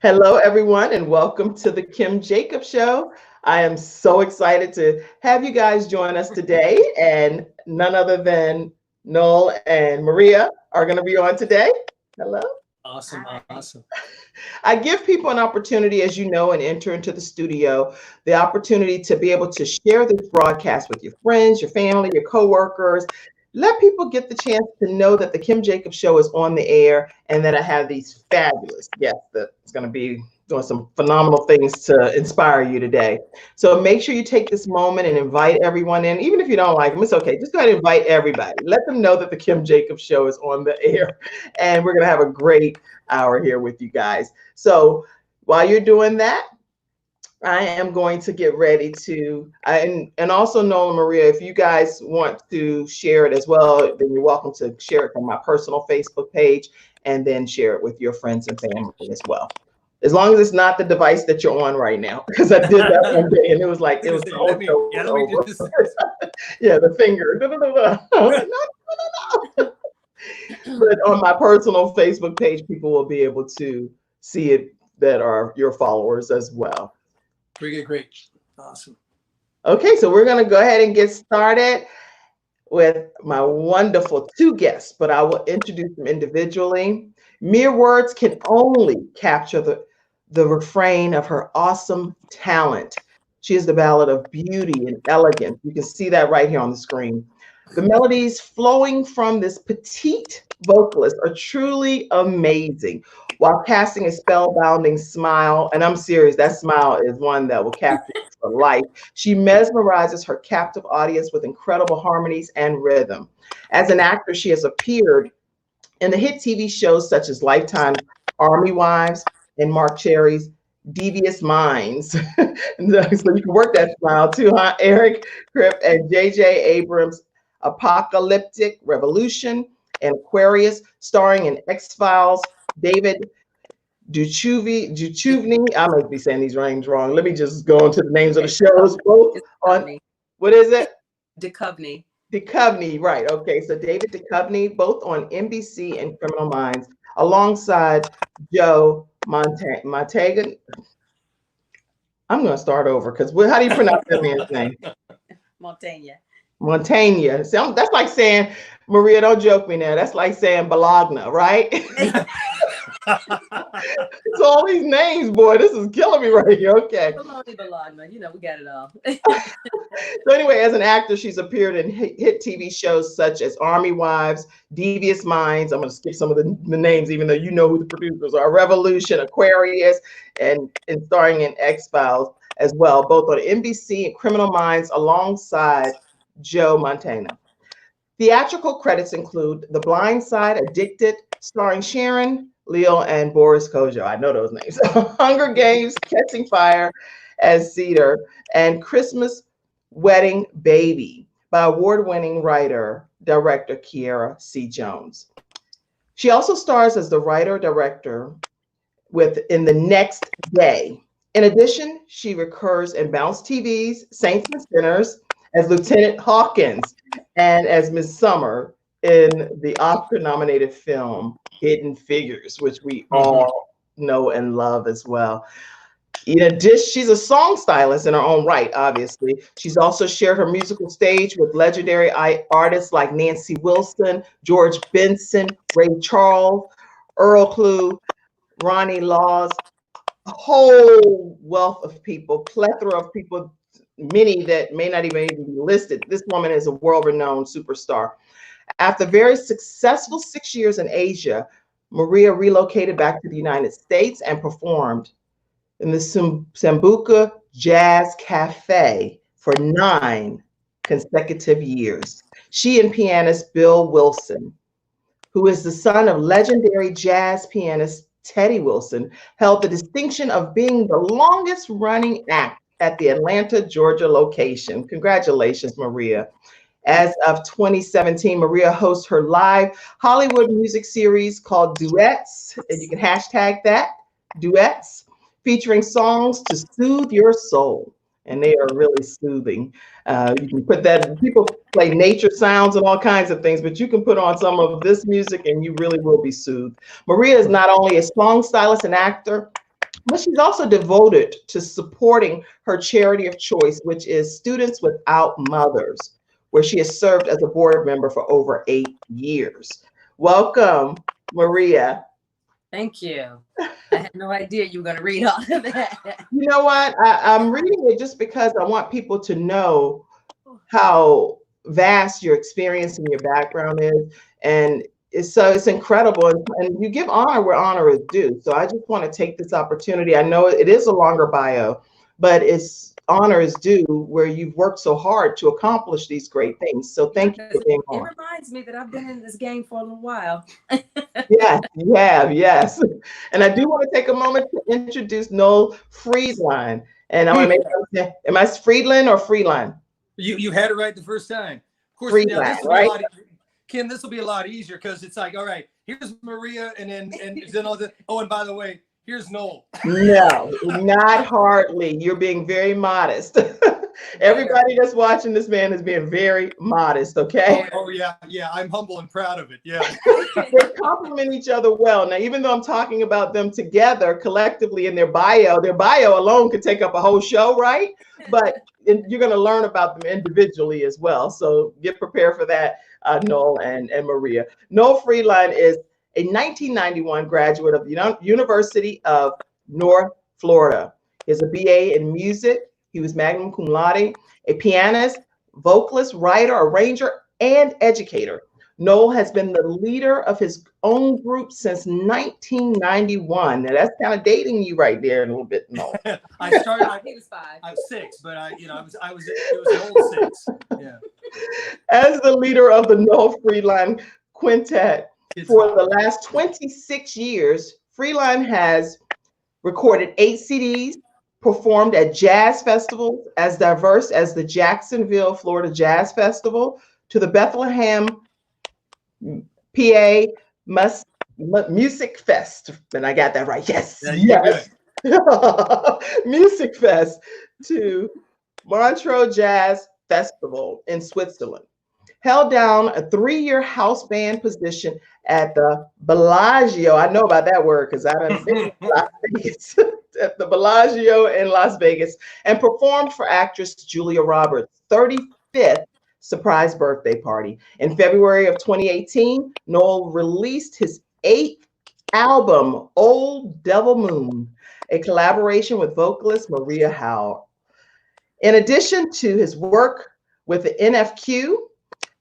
Hello, everyone, and welcome to the Kim Jacobs Show. I am so excited to have you guys join us today, and none other than Noel and Maria are going to be on today. Hello. Awesome, Hi. awesome. I give people an opportunity, as you know, and enter into the studio, the opportunity to be able to share this broadcast with your friends, your family, your coworkers. Let people get the chance to know that the Kim Jacobs Show is on the air and that I have these fabulous guests that's going to be doing some phenomenal things to inspire you today. So make sure you take this moment and invite everyone in. Even if you don't like them, it's okay. Just go ahead and invite everybody. Let them know that the Kim Jacobs Show is on the air. And we're going to have a great hour here with you guys. So while you're doing that, I am going to get ready to, and also Nola Maria, if you guys want to share it as well, then you're welcome to share it on my personal Facebook page and then share it with your friends and family as well. As long as it's not the device that you're on right now, because I did that one day and it was like, it was the Say, whole show was let me do over. this. Yeah, the finger. I was like, no. But on my personal Facebook page, people will be able to see it that are your followers as well. Great. Awesome. Okay, so we're going to go ahead and get started with my wonderful two guests, but I will introduce them individually. Mere words can only capture the refrain of her awesome talent. She is the ballad of beauty and elegance. You can see that right here on the screen. The melodies flowing from this petite vocalist are truly amazing while casting a spellbinding smile. And I'm serious, that smile is one that will capture you for life. She mesmerizes her captive audience with incredible harmonies and rhythm. As an actor, she has appeared in the hit TV shows such as Lifetime's Army Wives and Mark Cherry's Devious Minds. So you can work that smile too, huh? Eric Krip and J.J. Abrams' Apocalyptic Revolution and Aquarius, starring in X-Files, David Duchovny. I might be saying these names wrong. Let me just go into the names of the Okay. shows, both on, Duchovny. what is it? Duchovny. Duchovny, right. Okay, so David Duchovny, both on NBC and Criminal Minds, alongside Joe Montaigne. I'm going to start over because how do you pronounce that man's name? Montaigne. Montaigne. So that's like saying, Maria, don't joke me now. That's like saying Bologna, right? It's all these names, boy. This is killing me right here. Okay. Bologna, Bologna. We got it all. So anyway, as an actor, she's appeared in hit TV shows such as Army Wives, Devious Minds. I'm going to skip some of the names, even though you know who the producers are. Revolution, Aquarius, and starring in X-Files as well, both on NBC and Criminal Minds, alongside Joe Montana. Theatrical credits include The Blind Side, Addicted, starring Sharon Leal and Boris Kojo. I know those names. Hunger Games, Catching Fire as Cedar, and Christmas Wedding Baby by award-winning writer, director Kiera C. Jones. She also stars as the writer-director with In the Next Day. In addition, she recurs in Bounce TV's Saints and Sinners as Lieutenant Hawkins and as Miss Summer in the Oscar-nominated film Hidden Figures, which we all know and love as well. In addition, she's a song stylist in her own right, obviously. She's also shared her musical stage with legendary artists like Nancy Wilson, George Benson, Ray Charles, Earl Klugh, Ronnie Laws, a whole wealth of people, plethora of people, many that may not even be listed. This woman is a world-renowned superstar. After very successful 6 years in Asia, Maria relocated back to the United States and performed in the Sambuca Jazz Cafe for 9 consecutive years. She and pianist Bill Wilson, who is the son of legendary jazz pianist Teddy Wilson, held the distinction of being the longest running act at the Atlanta, Georgia location. Congratulations, Maria. As of 2017, Maria hosts her live Hollywood music series called Duets, and you can hashtag that, Duets, featuring songs to soothe your soul. And they are really soothing. You can put that, people play nature sounds and all kinds of things, but you can put on some of this music and you really will be soothed. Maria is not only a song stylist and actor, But she's also devoted to supporting her charity of choice, which is Students Without Mothers, where she has served as a board member for over 8 years. Welcome, Maria. Thank you. I had no idea you were going to read all of that. You know what? I'm reading it just because I want people to know how vast your experience and your background is. And it's incredible. And you give honor where honor is due. So I just want to take this opportunity. I know it is a longer bio, but it's honor is due where you've worked so hard to accomplish these great things. So thank you for being It on. reminds me that I've been in this game for a little while. Yes, you have, yes. And I do want to take a moment to introduce Noel Friedline. And I want to make am I Friedland or Freeline? You had it right the first time. Of course, Freeline, now this will right? be a lot, Kim, this will be a lot easier because it's like, all right, here's Maria, and then all the, oh, and by the way, here's Noel. No, not hardly. You're being very modest. Everybody that's watching this man is being very modest, okay? Oh yeah, I'm humble and proud of it. Yeah. They complement each other well. Now, even though I'm talking about them together collectively in their bio alone could take up a whole show, right? But you're going to learn about them individually as well. So get prepared for that, Noel and Maria. Noel Friedline is a 1991 graduate of the University of North Florida. He has a BA in music. He was magna cum laude, a pianist, vocalist, writer, arranger, and educator. Noel has been the leader of his own group since 1991. Now that's kind of dating you right there a little bit, Noel. I started. He was 5. I was 6, but it was an old 6. Yeah. As the leader of the Noel Friedline Quintet for the last 26 years, Friedline has recorded 8 CDs, performed at jazz festivals as diverse as the Jacksonville, Florida Jazz Festival, to the Bethlehem, PA Music Fest. And I got that right. Yes. Yes. Music Fest, to Montreux Jazz Festival in Switzerland. Held down a 3-year house band position at the Bellagio. I know about that word because I done been in Las Vegas. At the Bellagio in Las Vegas, and performed for actress Julia Roberts' 35th surprise birthday party. In February of 2018, Noel released his 8th album, Old Devil Moon, a collaboration with vocalist Maria Howell. In addition to his work with the NFQ,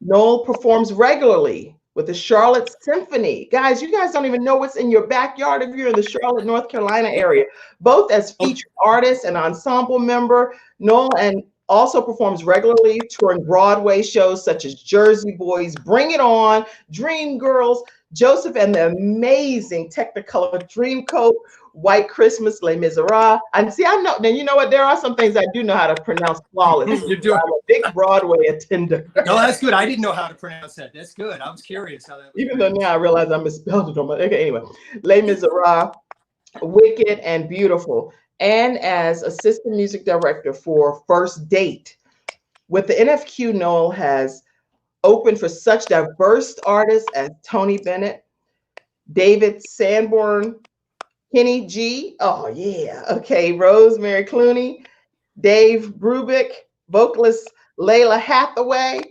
Noel performs regularly with the Charlotte Symphony. Guys, you guys don't even know what's in your backyard if you're in the Charlotte, North Carolina area, both as featured artist and ensemble member. Noel and also performs regularly, touring Broadway shows such as Jersey Boys, Bring It On, Dream Girls, Joseph and the Amazing Technicolor Dreamcoat, White Christmas, Les Miserables. And see, I know, then you know what? There are some things I do know how to pronounce flawlessly. You're doing I'm a big Broadway attender. No, that's good. I didn't know how to pronounce that. That's good. I was curious how that was. Even though now I realize I misspelled it on my, okay, anyway. Les Miserables, Wicked and Beautiful, and as assistant music director for First Date. With the NFQ, Noel has opened for such diverse artists as Tony Bennett, David Sanborn, Kenny G, oh yeah, okay, Rosemary Clooney, Dave Brubeck, vocalist Layla Hathaway,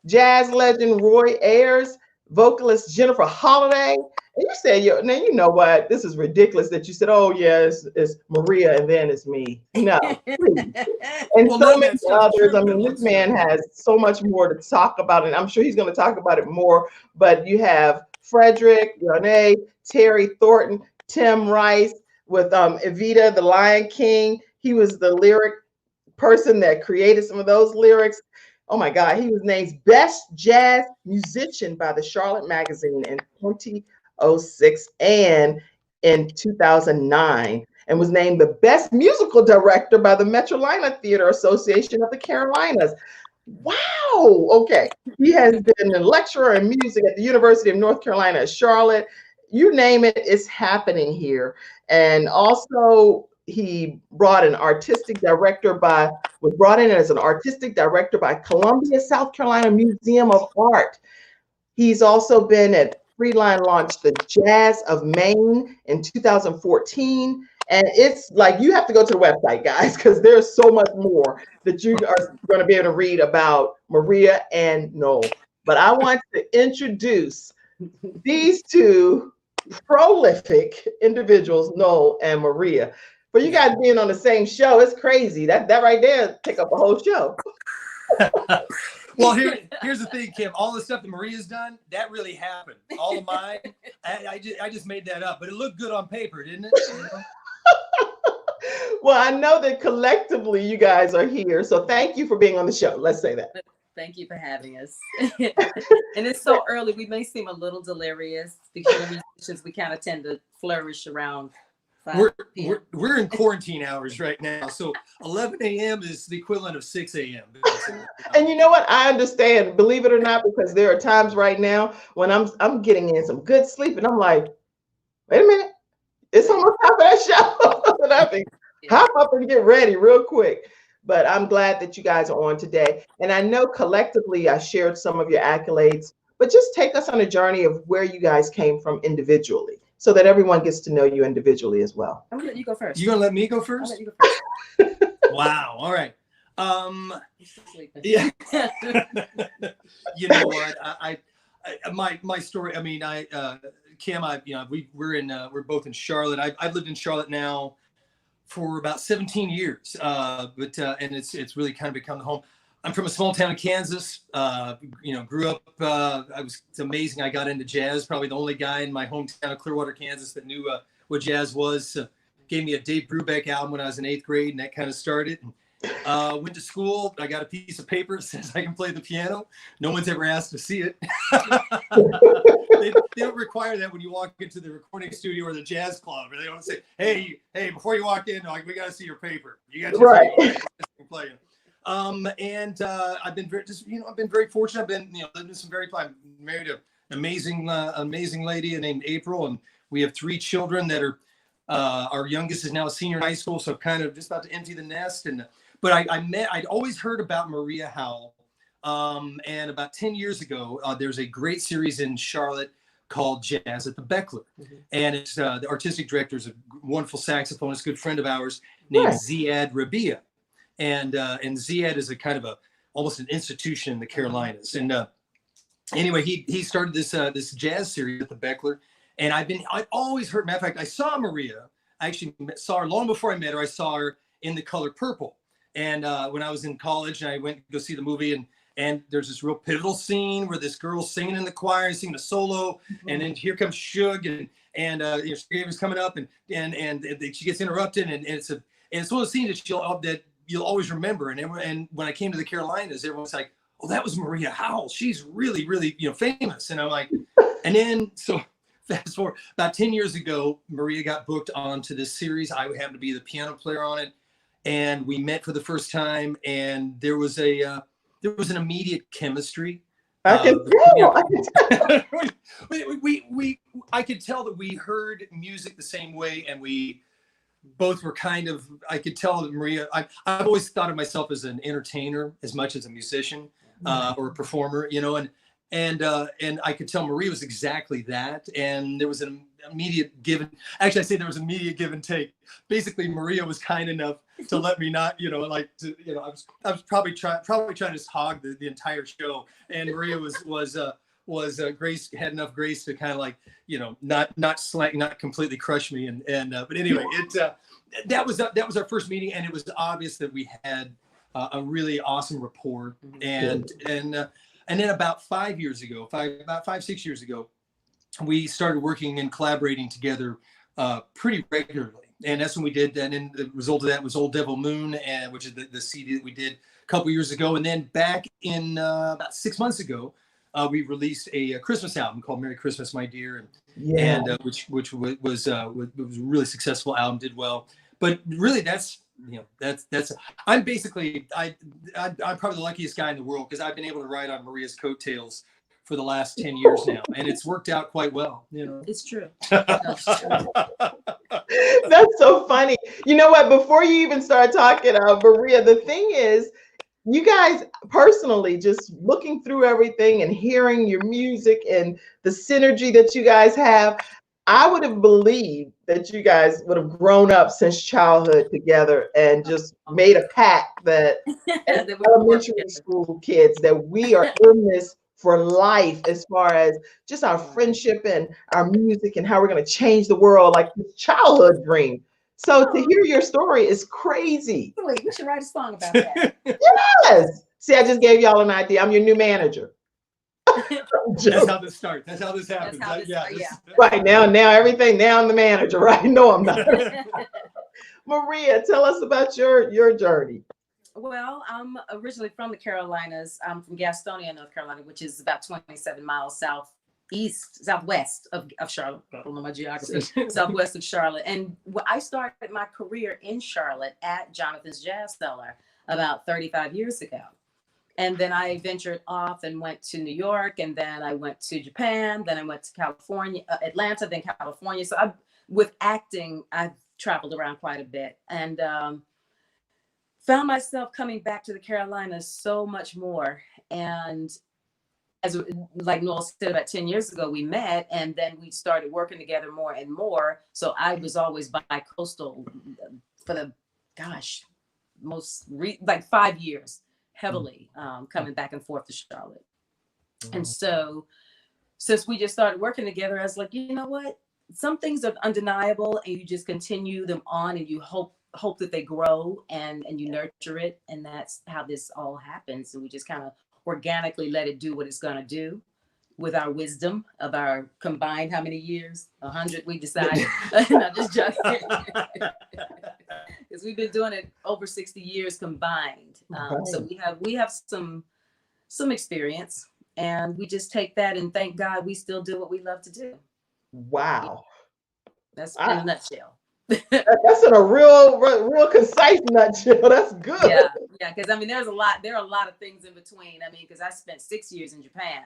jazz legend Roy Ayers, vocalist Jennifer Holliday. And you said, now you know what? This is ridiculous that you said, oh yeah, it's Maria and then it's me. No, please. And Well, so no, many that's not others. true, I mean, but this man has so much more to talk about, and I'm sure he's going to talk about it more. But you have Frederick, Renee, Terry Thornton, Tim Rice with Evita, the Lion King. He was the lyric person that created some of those lyrics. Oh my God, he was named Best Jazz Musician by the Charlotte Magazine in 2006 and in 2009, and was named the Best Musical Director by the Metrolina Theater Association of the Carolinas. Wow, okay. He has been a lecturer in music at the University of North Carolina at Charlotte. You name it, it's happening here. And also, he brought an artistic director was brought in as an artistic director by Columbia, South Carolina Museum of Art. He's also been at Friedline launched the Jazz of Maine in 2014 And it's like you have to go to the website, guys, because there's so much more that you are going to be able to read about Maria and Noel. But I want to introduce these two prolific individuals, Noel and Maria. For you guys being on the same show, it's crazy. That right there take up a whole show. Well, here's the thing, Kim. All the stuff that Maria's done, that really happened. All of mine, I just made that up, but it looked good on paper, didn't it? You know? Well, I know that collectively you guys are here, so thank you for being on the show. Let's say that. Thank you for having us. And it's so early. We may seem a little delirious because we're musicians, we kind of tend to flourish around 5 p.m. We're in quarantine hours right now, so 11 a.m. is the equivalent of 6 a.m. And you know what? I understand, believe it or not, because there are times right now when I'm getting in some good sleep, and I'm like, wait a minute, it's almost time for that show. And I think, hop up and get ready real quick. But I'm glad that you guys are on today. And I know collectively I shared some of your accolades, but just take us on a journey of where you guys came from individually so that everyone gets to know you individually as well. I'm gonna let you go first. You gonna let me go first? I'll let you go first. Wow. All right. Yeah. You know what? My story. I mean, Kim, we're both in Charlotte. I've lived in Charlotte now for about 17 years, and it's really kind of become the home. I'm from a small town in Kansas. Grew up. It's amazing. I got into jazz. Probably the only guy in my hometown of Clearwater, Kansas, that knew what jazz was. Gave me a Dave Brubeck album when I was in 8th grade, and that kind of started. Went to school. I got a piece of paper that says I can play the piano. No one's ever asked to see it. They don't require that when you walk into the recording studio or the jazz club. Or they don't say, hey, before you walk in, we got to see your paper. You got to play. I've been very fortunate. I've been, lived in some I'm married to an amazing lady named April, and we have 3 children that are, our youngest is now a senior in high school, so kind of just about to empty the nest. But I'd always heard about Maria Howell. And about 10 years ago, there's a great series in Charlotte called Jazz at the Beckler. Mm-hmm. And it's the artistic director is a wonderful saxophonist, good friend of ours named Ziad Rabia. And Ziad is a kind of almost an institution in the Carolinas. And anyway, he started this jazz series at the Beckler. And I've always heard, matter of fact, I saw Maria. I actually saw her long before I met her. I saw her in The Color Purple. And when I was in college, and I went to go see the movie, and there's this real pivotal scene where this girl's singing in the choir and singing a solo, and then here comes Shug, and Gabriel's coming up, and she gets interrupted, and it's one of those scenes that you'll always remember. And when I came to the Carolinas, everyone's like, "Oh, that was Maria Howell. She's really, really famous." And I'm like, and then so fast forward about 10 years ago, Maria got booked onto this series. I happened to be the piano player on it. And we met for the first time, and there was an immediate chemistry. I can tell. I could tell that we heard music the same way, and we both were I could tell that Maria. I've always thought of myself as an entertainer as much as a musician or a performer, and I could tell Maria was exactly that. And there was an immediate give. Actually, I say there was an immediate give and take. Basically, Maria was kind enough to let me not, I was probably trying to just hog the entire show, and Maria was grace, had enough grace to kind of not completely crush me, but anyway, that was our first meeting, and it was obvious that we had a really awesome rapport, and then about 5 years ago, about 5-6 years ago, we started working and collaborating together pretty regularly. And that's when we did, and then the result of that was Old Devil Moon, which is the CD that we did a couple years ago. And then back in about 6 months ago, we released a Christmas album called "Merry Christmas, My Dear," which was a really successful album, did well. But really, I'm basically I'm probably the luckiest guy in the world, because I've been able to ride on Maria's coattails for the last 10 years now, and it's worked out quite well. It's true. That's so funny. You know what? Before you even start talking, Maria, the thing is, you guys personally, just looking through everything and hearing your music and the synergy that you guys have, I would have believed that you guys would have grown up since childhood together and just made a pact that as That we work elementary together. school kids that we are in this for life as far as just our friendship and our music and how we're going to change the world, like this childhood dream. So to hear your story is crazy. Wait, we should write a song about that. Yes. See, I just gave y'all an idea. I'm your new manager. That's how this starts. That's how this happens. That's how this starts, yeah. Right now everything. Now I'm the manager, right? No, I'm not. Maria, tell us about your journey. Well, I'm originally from the Carolinas. I'm from Gastonia, North Carolina, which is about 27 miles southwest of Charlotte. I don't know my geography. Southwest of Charlotte. And I started my career in Charlotte at Jonathan's Jazz Cellar about 35 years ago. And then I ventured off and went to New York, and then I went to Japan, then I went to California, Atlanta, then California. So with acting, I've traveled around quite a bit, and found myself coming back to the Carolinas so much more. And as like Noel said, about 10 years ago, we met, and then we started working together more and more. So I was always bi-coastal for the, like 5 years. Heavily coming back and forth to Charlotte. And so since we just started working together, I was like, you know what? Some things are undeniable, and you just continue them on, and you hope that they grow and you nurture it. And that's how this all happens. And we just kind of organically let it do what it's going to do with our wisdom of our combined, how many years? 100, we decided. Not just because we've been doing it over 60 years combined. So we have some experience, and we just take that and thank God we still do what we love to do. Wow. That's in a nutshell. That's in a real concise nutshell. That's good. Yeah. Because I mean, there are a lot of things in between. I mean, because I spent 6 years in Japan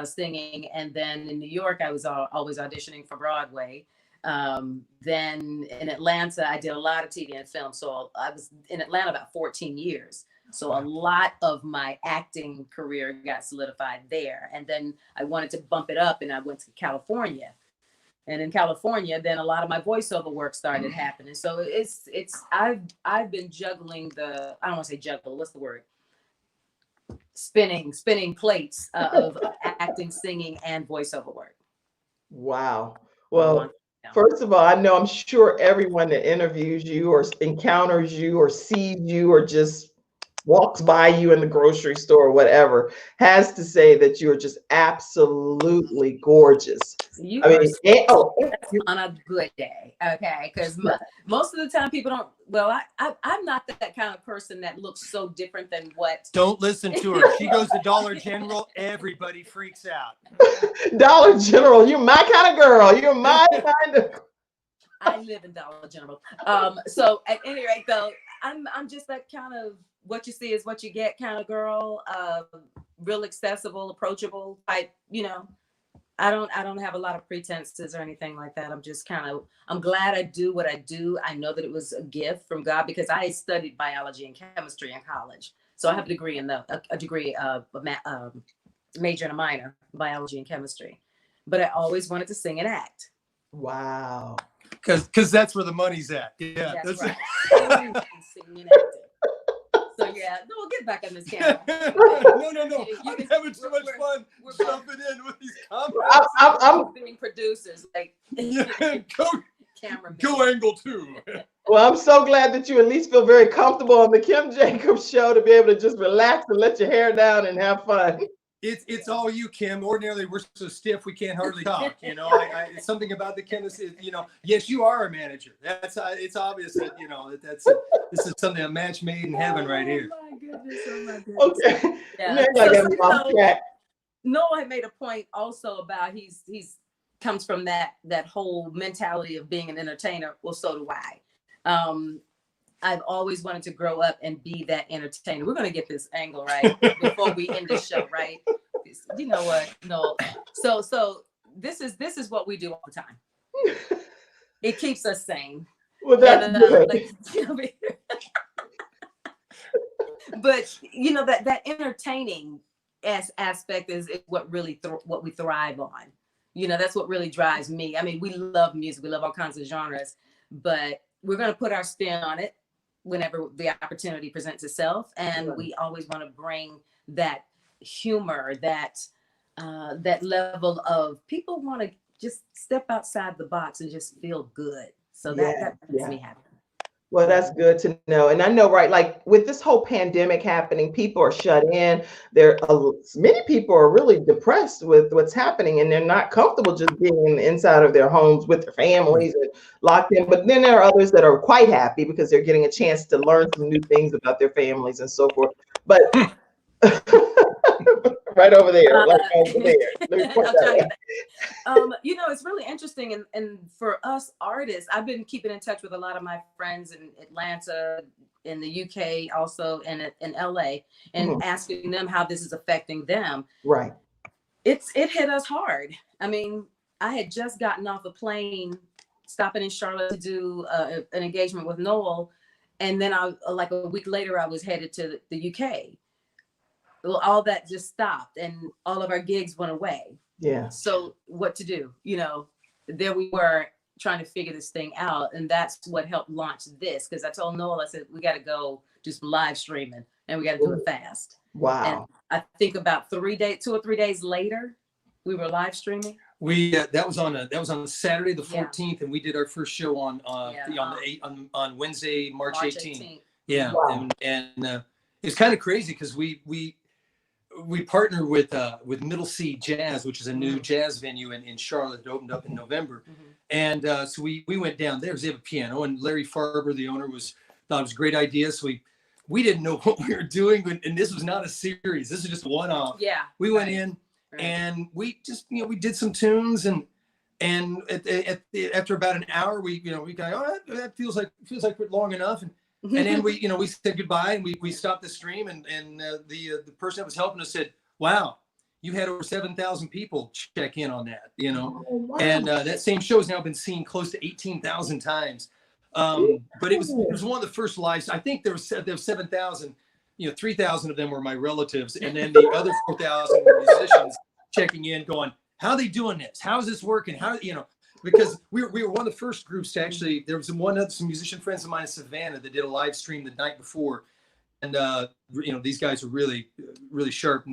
singing, and then in New York, I was always auditioning for Broadway. Then in Atlanta, I did a lot of TV and film. So I was in Atlanta about 14 years. So a lot of my acting career got solidified there. And then I wanted to bump it up, and I went to California. And in California, then a lot of my voiceover work started happening. So I've been juggling I don't want to say juggle, what's the word? Spinning plates of acting, singing, and voiceover work. Wow. Well, first of all, I'm sure everyone that interviews you or encounters you or sees you or just walks by you in the grocery store or whatever has to say that you're just absolutely gorgeous. On a good day, okay? Because most of the time people don't. Well, I'm not that kind of person that looks so different than what. Don't listen to her. She goes to Dollar General. Everybody freaks out. Dollar General, you're my kind of girl. You're my kind of. I live in Dollar General. So at any rate, though, I'm just that kind of what you see is what you get kind of girl. Real accessible, approachable type. You know, I don't have a lot of pretenses or anything like that. I'm glad I do what I do. I know that it was a gift from God because I studied biology and chemistry in college. So I have a degree major and a minor, biology and chemistry. But I always wanted to sing and act. Wow. Because that's where the money's at. Yeah, that's right. Singing and acting. So yeah, no, we'll get back on this camera. No. I'm having so much fun jumping in with these comments. I'm being producers, like go angle 2. Well, I'm so glad that you at least feel very comfortable on the Kim Jacobs show to be able to just relax and let your hair down and have fun. It's all you, Kim. Ordinarily, we're so stiff we can't hardly talk. You know, it's something about the chemistry. You know, yes, you are a manager. It's obvious that this is something a match made in heaven right here. Oh my goodness! Okay. Yeah. Noah had made a point also about he's comes from that whole mentality of being an entertainer. Well, so do I. I've always wanted to grow up and be that entertainer. We're going to get this angle right before we end the show, right? You know what? No. So this is what we do all the time. It keeps us sane. Well, that's good. But you know that entertaining aspect is what really what we thrive on. You know, that's what really drives me. I mean, we love music, we love all kinds of genres, but we're going to put our spin on it whenever the opportunity presents itself. And we always want to bring that humor, that that level of people want to just step outside the box and just feel good. So that makes me happy. Well, that's good to know. And I know, right, like with this whole pandemic happening, people are shut in. Many people are really depressed with what's happening, and they're not comfortable just being inside of their homes with their families and locked in. But then there are others that are quite happy because they're getting a chance to learn some new things about their families and so forth. But right over there, like over there. Let me point that out. You know, it's really interesting. And for us artists, I've been keeping in touch with a lot of my friends in Atlanta, in the UK, also in LA, and asking them how this is affecting them. Right. It hit us hard. I mean, I had just gotten off a plane, stopping in Charlotte to do an engagement with Noel. And then like a week later, I was headed to the UK. Well, all that just stopped and all of our gigs went away. Yeah. So what to do? You know, there we were trying to figure this thing out. And that's what helped launch this. Because I told Noel, I said, we got to go do some live streaming and we got to do it fast. Wow. And I think about 2 or 3 days later, we were live streaming. We that was on Saturday the 14th, and we did our first show on Wednesday, March 18th. Yeah. Wow. And it's kind of crazy because we partnered with Middle C Jazz, which is a new jazz venue in Charlotte that opened up in November. And so we went down there. They have a piano, and Larry Farber, the owner, thought it was a great idea. So we didn't know what we were doing, and this was not a series. This is just one-off. Yeah. We went in and we just, we did some tunes, and after about an hour, we got, oh, that feels like long enough. And then we said goodbye, and we stopped the stream, and the person that was helping us said, wow, you had over 7,000 people check in on that, Oh, wow. And that same show has now been seen close to 18,000 times. But it was one of the first lives. I think there was 7,000, 3,000 of them were my relatives. And then the other 4,000 were musicians checking in going, how are they doing this? How is this working? Because we were one of the first groups to actually, there was some musician friends of mine in Savannah that did a live stream the night before. And, these guys are really, really sharp.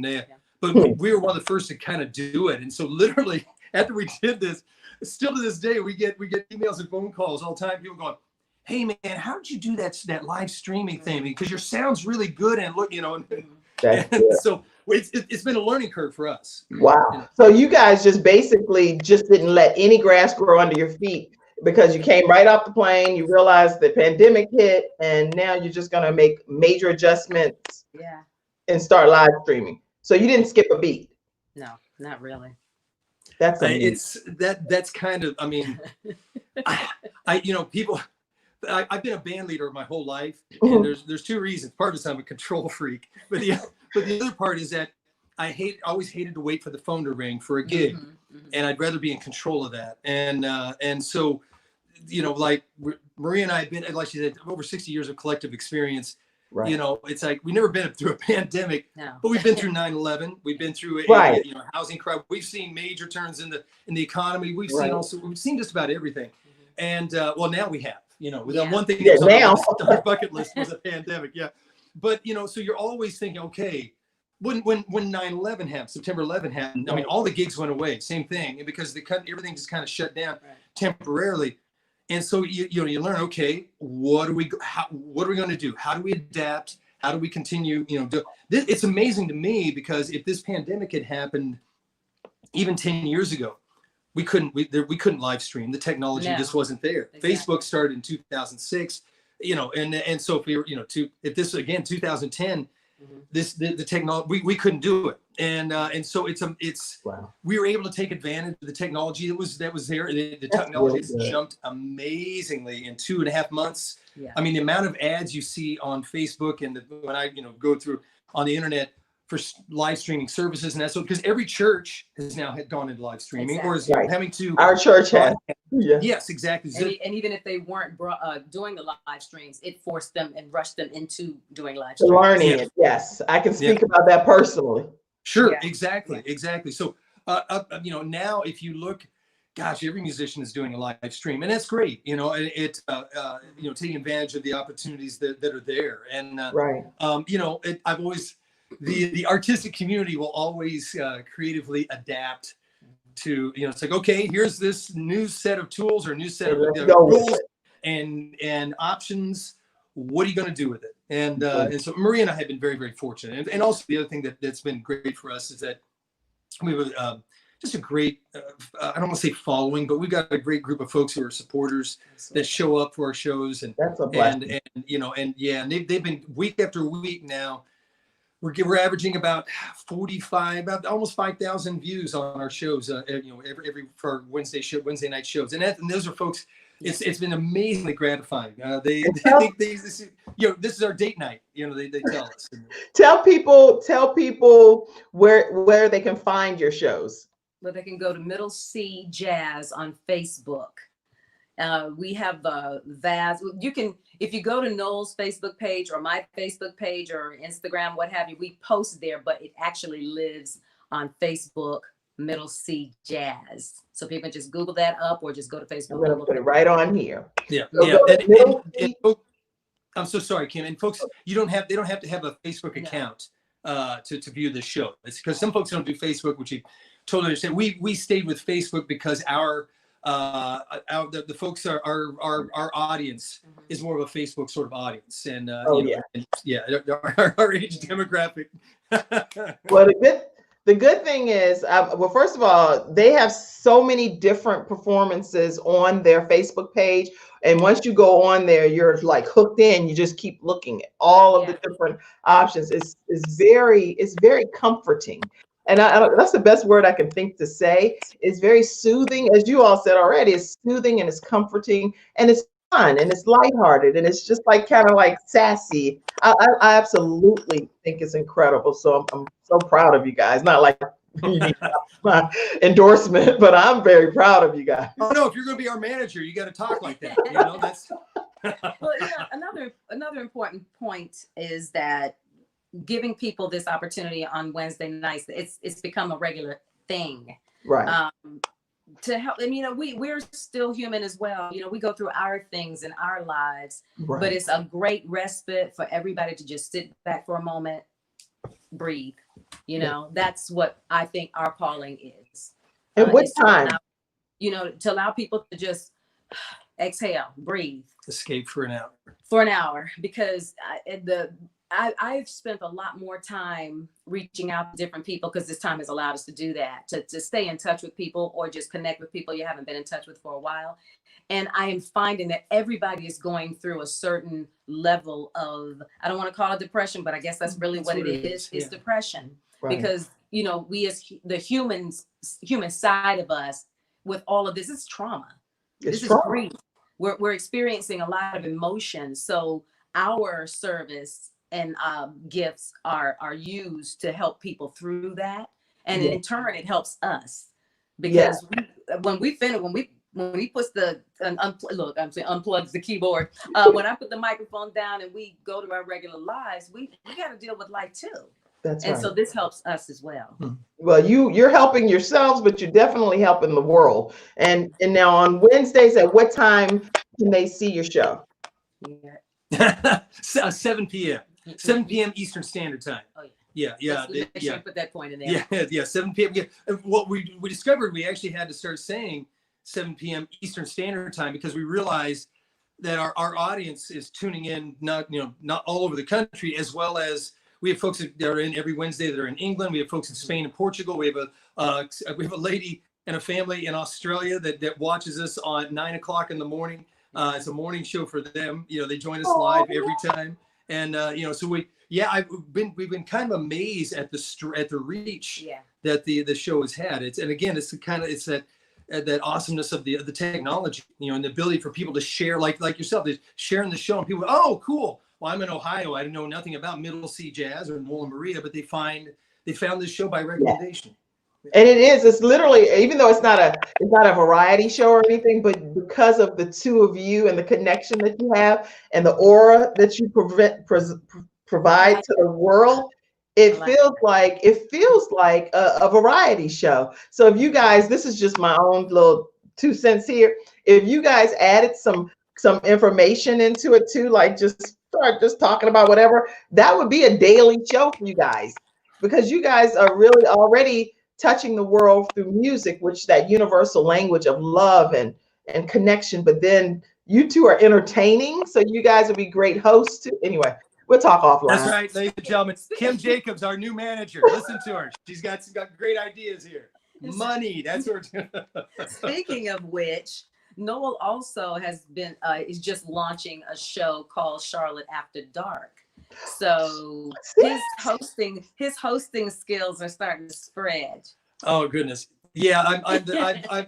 But we were one of the first to kind of do it. And so literally after we did this, still to this day, we get emails and phone calls all the time. People going, hey man, how did you do that live streaming thing? Because your sound's really good. And look, so it's been a learning curve for us. Wow. So you guys just basically didn't let any grass grow under your feet, because you came right off the plane, you realized the pandemic hit, and now you're just going to make major adjustments and start live streaming. So you didn't skip a beat. No, not really. That's that's kind of, I mean, people, I've been a band leader my whole life, and there's two reasons. Part is I'm a control freak, but the other part is that I always hated to wait for the phone to ring for a gig, and I'd rather be in control of that. And so, like Maria and I have been, like she said, over 60 years of collective experience. Right. It's like we've never been through a pandemic, but we've been through 9/11. We've been through housing crisis. We've seen major turns in the economy. We've seen just about everything. And now we have, one thing that was on our bucket list was a pandemic. Yeah. But, so you're always thinking, okay, when 9/11 happened, September 11 happened, I mean, all the gigs went away, same thing. And because everything just kind of shut down temporarily. And so you learn, okay, what are we going to do? How do we adapt? How do we continue? It's amazing to me, because if this pandemic had happened even 10 years ago, we couldn't live stream. The technology just wasn't there. Exactly. Facebook started in 2006, and so if we were, if this again 2010, the technology we couldn't do it, and so it's we were able to take advantage of the technology that was there. The technology has jumped amazingly in 2.5 months. Yeah. I mean, the amount of ads you see on Facebook and when I go through on the internet for live streaming services, and that's because every church has now gone into live streaming, or is having to. Our church has. Yes, exactly. And even if they weren't doing the live streams, it forced them and rushed them into doing live streams. Learning it. Yes, I can speak about that personally. Sure, exactly. So now if you look, gosh, every musician is doing a live stream, and that's great. Taking advantage of the opportunities that are there. And Right. I've always the artistic community will always creatively adapt to, it's like, okay, here's this new set of tools or new set of rules and options. What are you going to do with it? And so Maria and I have been very, very fortunate. And also the other thing that's been great for us is that we have just a great, I don't want to say following, but we've got a great group of folks who are supporters that show up for our shows. And that's a blessing. And they've been week after week now. We're averaging about 45, about almost 5,000 views on our shows. Every for our Wednesday night shows, and those are folks. It's been amazingly gratifying. They this is our date night. They tell us. Tell people where they can find your shows. Well, they can go to Middle C Jazz on Facebook. We have Vaz. You can, if you go to Noel's Facebook page or my Facebook page or Instagram, what have you, we post there, but it actually lives on Facebook, Middle C Jazz. So people just Google that up or just go to Facebook. I'm going to put it right on here. Yeah. I'm so sorry, Kim. And folks, they don't have to have a Facebook account to view the show. It's because some folks don't do Facebook, which you totally understand. We stayed with Facebook because the folks our audience is more of a Facebook sort of audience, and our age demographic. Well, the good thing is, first of all, they have so many different performances on their Facebook page, and once you go on there, you're like hooked in. You just keep looking at all of the different options. It's very comforting. And that's the best word I can think to say. It's very soothing, as you all said already. It's soothing and it's comforting and it's fun and it's lighthearted and it's just like kind of like sassy. I absolutely think it's incredible. So I'm so proud of you guys. Not like you need my endorsement, but I'm very proud of you guys. Oh no, if you're going to be our manager, you got to talk like that. That's. Well, another important point is that giving people this opportunity on Wednesday nights, it's become a regular thing. Right. To help, and we're still human as well. We go through our things in our lives, Right. But it's a great respite for everybody to just sit back for a moment, breathe. That's what I think our calling is. At what time? To allow people to just exhale, breathe, escape for an hour. For an hour, because I've spent a lot more time reaching out to different people because this time has allowed us to do that, to stay in touch with people or just connect with people you haven't been in touch with for a while. And I am finding that everybody is going through a certain level of, I don't want to call it depression, but I guess that's really what it is. It's depression. Right. Because, we as the human side of us with all of this is trauma. This is grief. We're experiencing a lot of emotion. So our service and gifts are used to help people through that, and in turn it helps us because when we put the unplugs the keyboard, when I put the microphone down and we go to our regular lives, we got to deal with life too. That's right. So this helps us as well. Well, you're helping yourselves, but you're definitely helping the world. And now on Wednesdays, at what time can they see your show? 7 p.m. 7 p.m. Eastern Standard Time. Oh, yeah. Make sure you put that point in there. Yeah, 7 p.m. Yeah. What we discovered, we actually had to start saying 7 p.m. Eastern Standard Time because we realized that our audience is tuning in not all over the country, as well as we have folks that are in every Wednesday that are in England. We have folks in Spain and Portugal. We have a lady and a family in Australia that watches us on 9 o'clock in the morning. It's a morning show for them. They join us live every time. And so we've been kind of amazed at the reach that the show has had. It's that awesomeness of the technology, and the ability for people to share like yourself, sharing the show, and people, oh, cool. Well, I'm in Ohio. I know nothing about Middle C Jazz or Noel and Maria, but they found this show by recommendation. And it's literally, even though it's not a variety show or anything, but because of the two of you and the connection that you have and the aura that you provide to the world, It I like feels like a variety show. So if you guys, this is just my own little 2 cents here. If you guys added some information into it too, like just start just talking about whatever, that would be a daily show for you guys, because you guys are really already touching the world through music, which that universal language of love and connection. But then you two are entertaining, so you guys would be great hosts too. Anyway, we'll talk That's offline. right, ladies and gentlemen. Kim Jacobs, our new manager. Listen to her. She's got great ideas here. Money. That's what we're doing. Speaking of which, Noel also has been is just launching a show called Charlotte After Dark. So his hosting skills are starting to spread. Oh goodness. Yeah,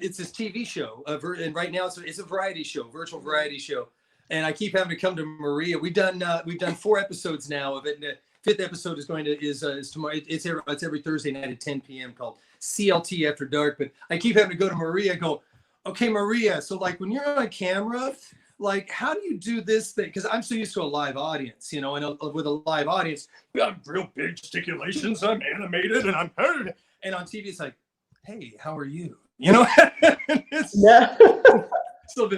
it's this TV show, and right now it's a variety show, virtual variety show, and I keep having to come to Maria. We've done 4 episodes now of it, and the 5th episode is tomorrow. It's every Thursday night at 10 p.m. called CLT After Dark. But I keep having to go to Maria, go, okay, Maria. So like when you're on camera, like how do you do this thing? Because I'm so used to a live audience, and with a live audience, we have real big gesticulations. I'm animated, and I'm heard. And on TV, it's like, hey, how are you? Yeah. So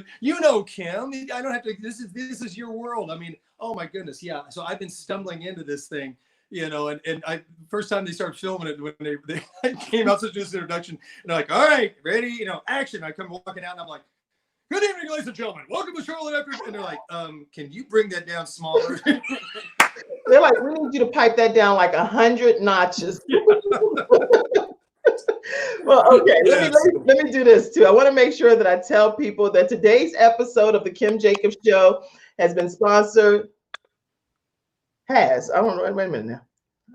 Kim, I don't have to. This is your world. I mean, oh my goodness, yeah. So I've been stumbling into this thing, and I first time they started filming it when they came out to do this introduction, and they're like, all right, ready, action. I come walking out, and I'm like, good evening, ladies and gentlemen. Welcome to Charlotte After. And they're like, can you bring that down smaller? They're like, we need you to pipe that down like 100 notches. Well, okay, let me do this too. I want to make sure that I tell people that today's episode of the Kim Jacobs Show has been sponsored. I don't know. Wait a minute now.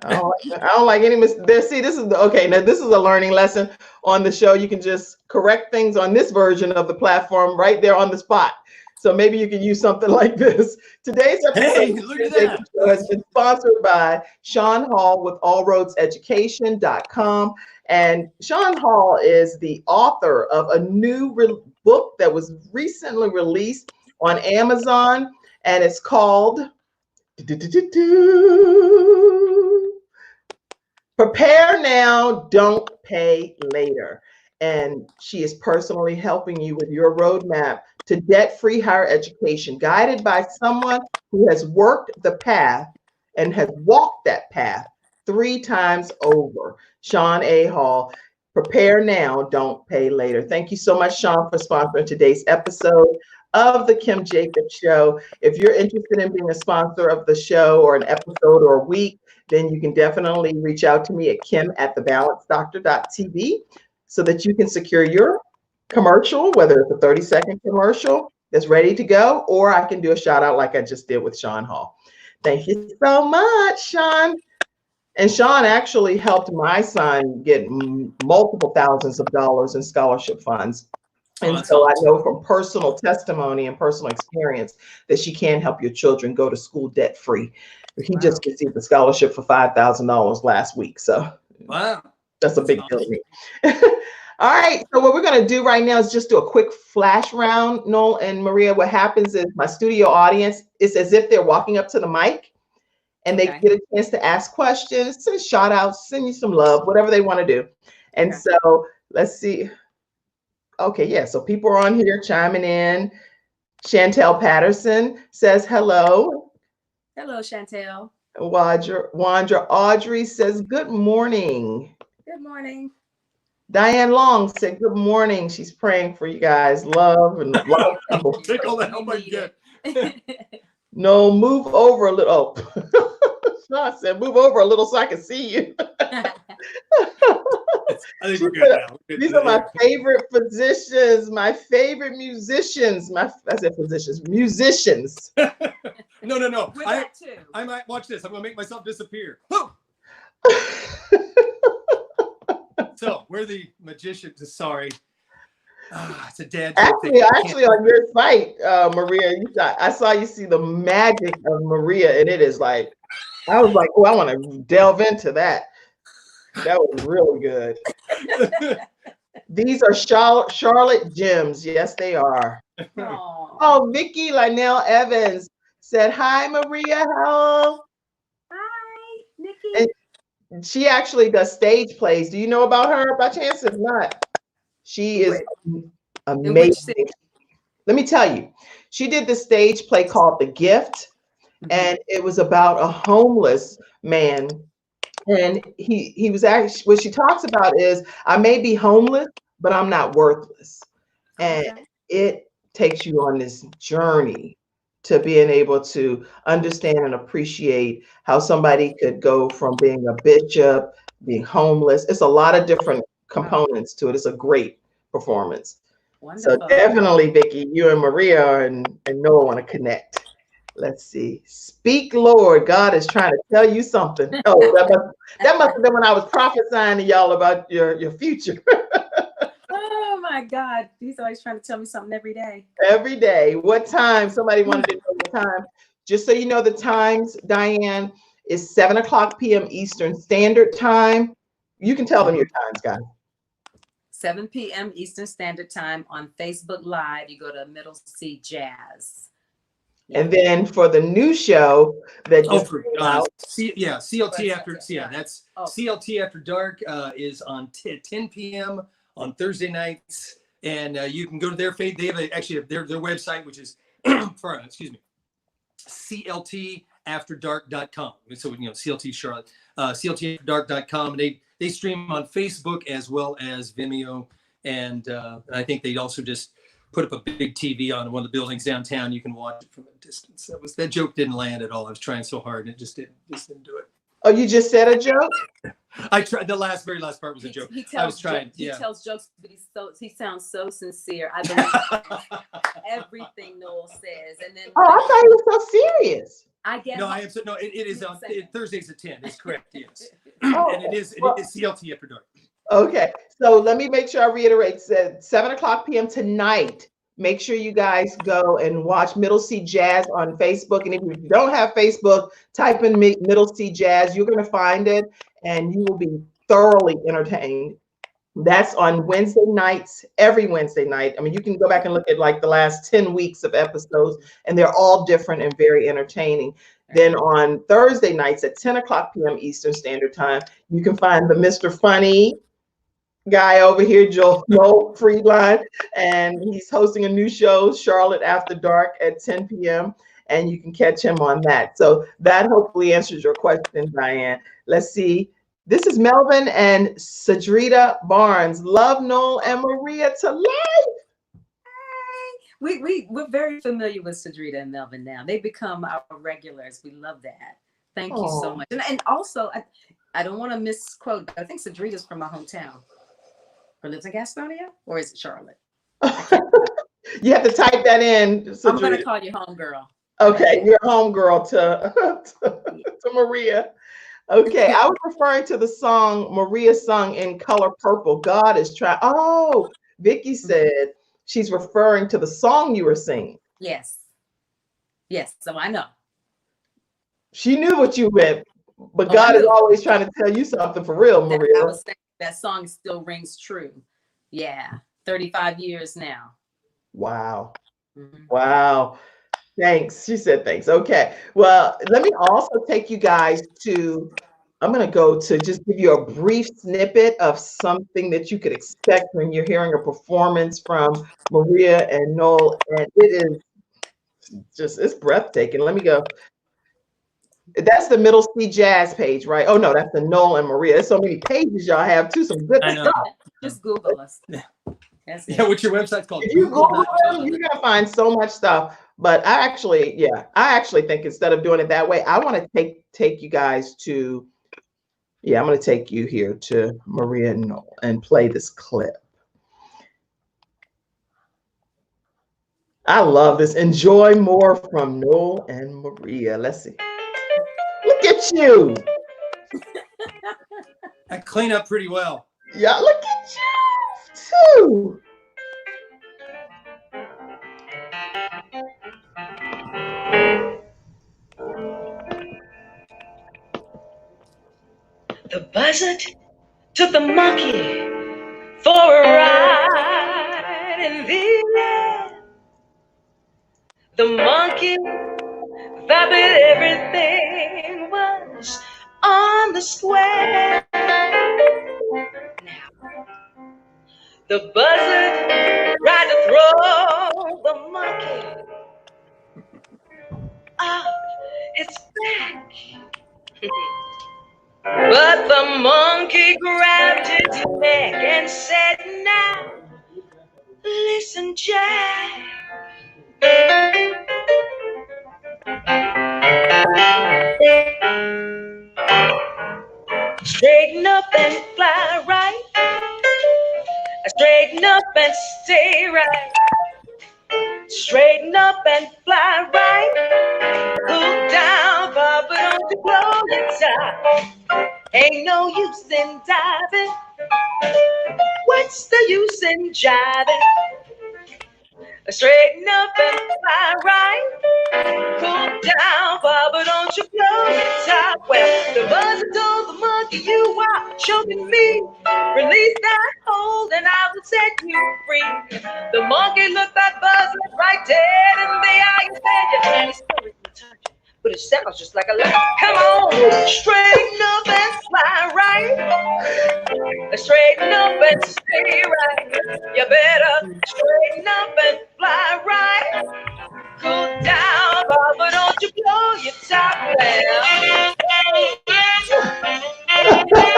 I don't like any there. See, this is now this is a learning lesson on the show. You can just correct things on this version of the platform right there on the spot. So maybe you can use something like this. Today's episode look at that. has been sponsored by Sean Hall with allroadseducation.com. And Sean Hall is the author of a new book that was recently released on Amazon, and it's called Prepare Now, Don't Pay Later. And she is personally helping you with your roadmap to debt-free higher education, guided by someone who has worked the path and has walked that path 3 times over. Sean A. Hall, Prepare Now, Don't Pay Later. Thank you so much, Sean, for sponsoring today's episode of the Kim Jacobs Show. If you're interested in being a sponsor of the show or an episode or a week, then you can definitely reach out to me at kim@thebalancedoctor.tv so that you can secure your commercial, whether it's a 30-second commercial that's ready to go, or I can do a shout out like I just did with Sean Hall. Thank you so much, Sean. And Sean actually helped my son get multiple thousands of dollars in scholarship funds. And so I know from personal testimony and personal experience that she can help your children go to school debt free. He just received a scholarship for $5,000 last week. So wow, that's a big deal to me. All right. So what we're going to do right now is just do a quick flash round, Noel and Maria. What happens is my studio audience, it's as if they're walking up to the mic and they get a chance to ask questions, send shout outs, send you some love, whatever they want to do. And so let's see. Okay, yeah, so people are on here chiming in. Chantel Patterson says hello. Hello, Chantel. Wandra Audrey says good morning. Good morning. Diane Long said good morning. She's praying for you guys. Love and love. Take all the help I get. No, move over a little. Sean said move over a little so I can see you. I think we're good now. These are my favorite physicians, my favorite musicians. I said physicians, musicians. No. I might watch this. I'm gonna make myself disappear. So we're the magicians. Sorry. It's a dad. Actually, on your site, Maria, I saw you see the magic of Maria, and it is like, I was like, oh, I want to delve into that. That was really good. These are Charlotte gems. Yes, they are. Aww. Oh, Vicky Lynell Evans said, hi, Maria. Hello. Hi, Nikki. And she actually does stage plays. Do you know about her by chance? If not, she is In which amazing. city? Let me tell you, she did this stage play called The Gift, and it was about a homeless man. And he was actually, what she talks about is, I may be homeless, but I'm not worthless. And Okay. it takes you on this journey to being able to understand and appreciate how somebody could go from being a bishop, being homeless. It's a lot of different components to it. It's a great performance. So Wonderful. definitely, Vicki, you and Maria and Noah want to connect. Let's see. Speak, Lord. God is trying to tell you something. Oh, that must have been when I was prophesying to y'all about your future. Oh my God. He's always trying to tell me something every day. Every day. What time? Somebody wanted to know the time. Just so you know, the times, Diane, is 7:00 p.m. Eastern Standard Time. You can tell them your times, guys. 7 p.m. Eastern Standard Time on Facebook Live. You go to Middle C Jazz. And then for the new show that Oh, just for came God. out, CLT after, that's Oh. CLT After Dark is on 10 p.m. on Thursday nights. And you can go to their they have actually their website, which is, excuse me, CLTafterdark.com. So, CLT Charlotte, CLTafterdark.com. And they stream on Facebook as well as Vimeo. And I think they also just put up a big TV on one of the buildings downtown. You can watch it from a distance. That joke didn't land at all. I was trying so hard and it just didn't do it. oh, you just said a joke? I tried. The very last part was a joke. He I was tells trying. he Yeah. tells jokes, but he sounds so sincere. I believe everything Noel says. And then Oh, I thought he was so serious. I guess No, I am. No, it is on Thursdays at 10. It's correct. Yes. Oh, And it is CLT After Dark. Okay, so let me make sure I reiterate. Said 7:00 p.m. tonight. Make sure you guys go and watch Middle C Jazz on Facebook. And if you don't have Facebook, type in Middle C Jazz. You're going to find it, and you will be thoroughly entertained. That's on Wednesday nights, every Wednesday night. I mean, you can go back and look at like the last 10 weeks of episodes, and they're all different and very entertaining. Then on Thursday nights at 10:00 p.m. Eastern Standard Time, you can find the Mr. Funny guy over here, Joel Friedline, and he's hosting a new show, Charlotte After Dark, at 10 p.m. And you can catch him on that. So that hopefully answers your question, Diane. Let's see. This is Melvin and Sadrita Barnes. Love Noel and Maria to life. We're very familiar with Sadrita and Melvin now. They become our regulars. We love that. Thank you so much. And also, I don't want to misquote, but I think Sadrita's from my hometown. Or lives in Gastonia? Or is it Charlotte? You have to type that in. Sadrita. I'm going to call you homegirl. Okay, you're homegirl to Maria. Okay, I was referring to the song Maria sung in Color Purple. God is trying. Oh, Vicki said she's referring to the song you were singing. Yes. Yes, so I know. She knew what you meant, but God is always trying to tell you something for real, Maria. I was saying that song still rings true. Yeah, 35 years now. Wow. Wow. Thanks. She said thanks. Okay. Well, let me also take you guys to, I'm going to go to just give you a brief snippet of something that you could expect when you're hearing a performance from Maria and Noel. And it is just, it's breathtaking. Let me go. That's the Middle C Jazz page, right? Oh, no, that's the Noel and Maria. There's so many pages y'all have too. Some good stuff. Just Google us. Yeah, what's your website's called? If you Google them, you're gonna find so much stuff. But I actually think instead of doing it that way, I want to take you guys to, I'm gonna take you here to Maria and Noel and play this clip. I love this. Enjoy more from Noel and Maria. Let's see. Look at you. I clean up pretty well. Yeah, look at you too. The buzzard took the monkey for a ride in the air. The monkey thought that everything was on the the square. Now, the buzzard tried to throw the monkey off its back. But the monkey grabbed his neck and said, now, listen, Jack. Straighten up and fly right. Straighten up and stay right. Straighten up and fly right. Look down, Papa, don't you blow your top. Ain't no use in diving. What's the use in jiving? Straighten up and fly right. Cool down, Papa, don't you blow your top. Well, the buzzard told the monkey, you are choking me. Release that hold and I will set you free. The monkey looked that buzzard right dead in the eye and said, you can't story from touching, but it sounds just like a lie. Come on, straighten up and fly right. Straighten up and stay right. You better straighten up and fly right. Cool down, Papa, don't you blow your top down.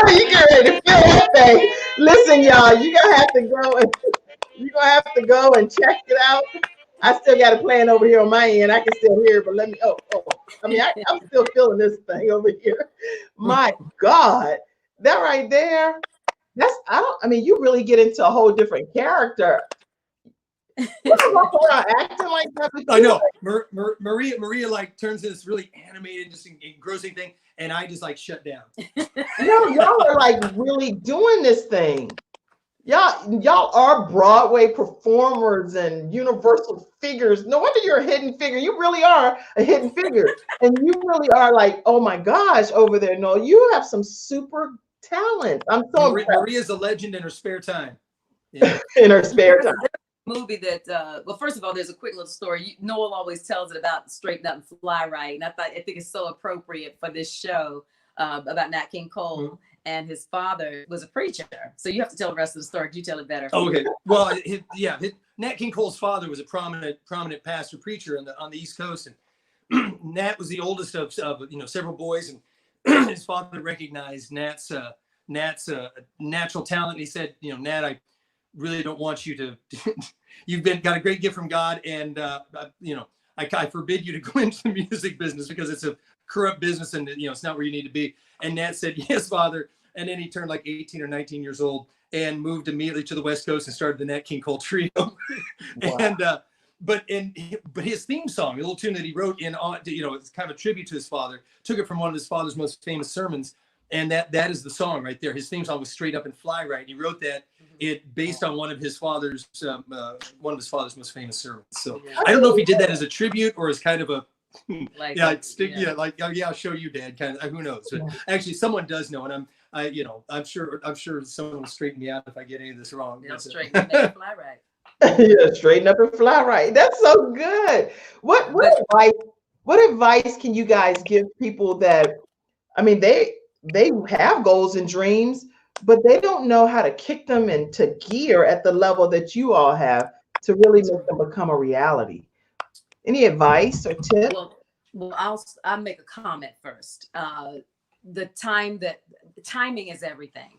You get ready to feel that thing. Listen, y'all, you're gonna have to go and check it out. I still got it playing over here on my end. I can still hear it, but let me. I'm still feeling this thing over here. My God, that right there. You really get into a whole different character. You don't walk around acting like that. I know. Maria like turns into this really animated, just engrossing thing, and I just like shut down. Y'all are like really doing this thing. Y'all are Broadway performers and universal figures. No wonder you're a hidden figure. You really are a hidden figure. And you really are like, oh my gosh, over there. No, you have some super talent. I'm so impressed. Maria's a legend in her spare time. Yeah. In her spare time. Movie that well, first of all, there's a quick little story. Noel always tells it about Straighten Up and Fly Right, and I think it's so appropriate for this show about Nat King Cole. And his father was a preacher, so you have to tell the rest of the story. You tell it better. Okay. Well, Nat King Cole's father was a prominent pastor preacher on the East Coast, and Nat was the oldest of several boys, and his father recognized Nat's natural talent. And he said, Nat, I really don't want you to. You've got a great gift from God, and I forbid you to go into the music business because it's a corrupt business, and it's not where you need to be. And Nat said, yes, Father. And then he turned like 18 or 19 years old and moved immediately to the West Coast and started the Nat King Cole Trio. Wow. But his theme song, a little tune that he wrote it's kind of a tribute to his father, took it from one of his father's most famous sermons. And that is the song right there. His theme song was Straight Up and Fly Right. And he wrote that based on one of his father's most famous sermons. So I don't know if he did that as a tribute or as kind of a, I'll show you, Dad. Kind of, who knows? But actually, someone does know, and I'm sure someone will straighten me out if I get any of this wrong. Straighten up and fly right. Yeah, straighten up and fly right. That's so good. What advice can you guys give people that, they have goals and dreams, but they don't know how to kick them into gear at the level that you all have to really make them become a reality? Any advice or tips? Well, I'll make a comment first. The timing is everything.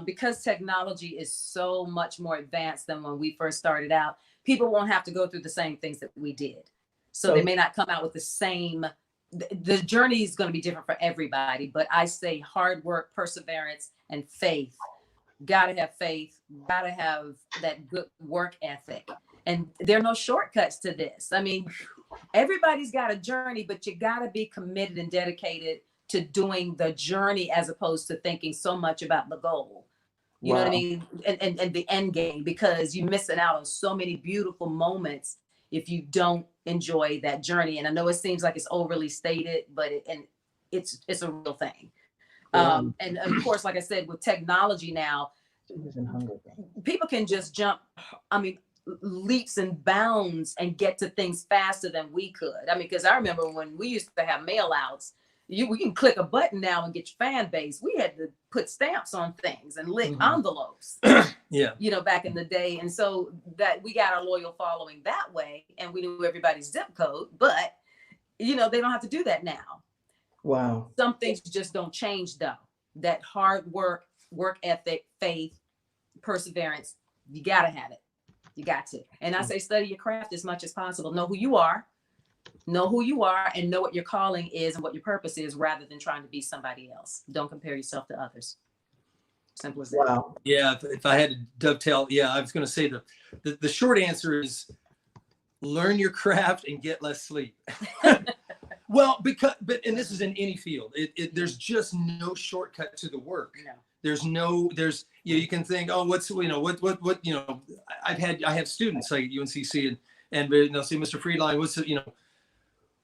Because technology is so much more advanced than when we first started out, people won't have to go through the same things that we did. So they may not come out with the same. The journey is going to be different for everybody, but I say hard work, perseverance, and faith. Gotta have faith. Gotta have that good work ethic. And there are no shortcuts to this. Everybody's got a journey, but you got to be committed and dedicated to doing the journey as opposed to thinking so much about the goal. You know what I mean? And the end game, because you're missing out on so many beautiful moments if you don't enjoy that journey. And I know it seems like it's overly stated, but it's a real thing. And of course, like I said, with technology now, people can just jump, leaps and bounds and get to things faster than we could. Because I remember when we used to have mail outs, we can click a button now and get your fan base. We had to put stamps on things and lick envelopes, Yeah. you know, back in the day. And so that we got our loyal following that way, and we knew everybody's zip code, but you know, they don't have to do that now. Wow. Some things just don't change though. That hard work ethic, faith, perseverance, you gotta have it. You got to. And I say study your craft as much as possible. Know who you are, and know what your calling is and what your purpose is, rather than trying to be somebody else. Don't compare yourself to others. Simple as that. Wow. Yeah, if I had to dovetail, yeah, I was going to say the short answer is learn your craft and get less sleep. Well, and this is in any field. There's just no shortcut to the work. No. You can think, oh, what's, you know, what, you know, I have students like UNCC and they'll say, Mr. Friedline,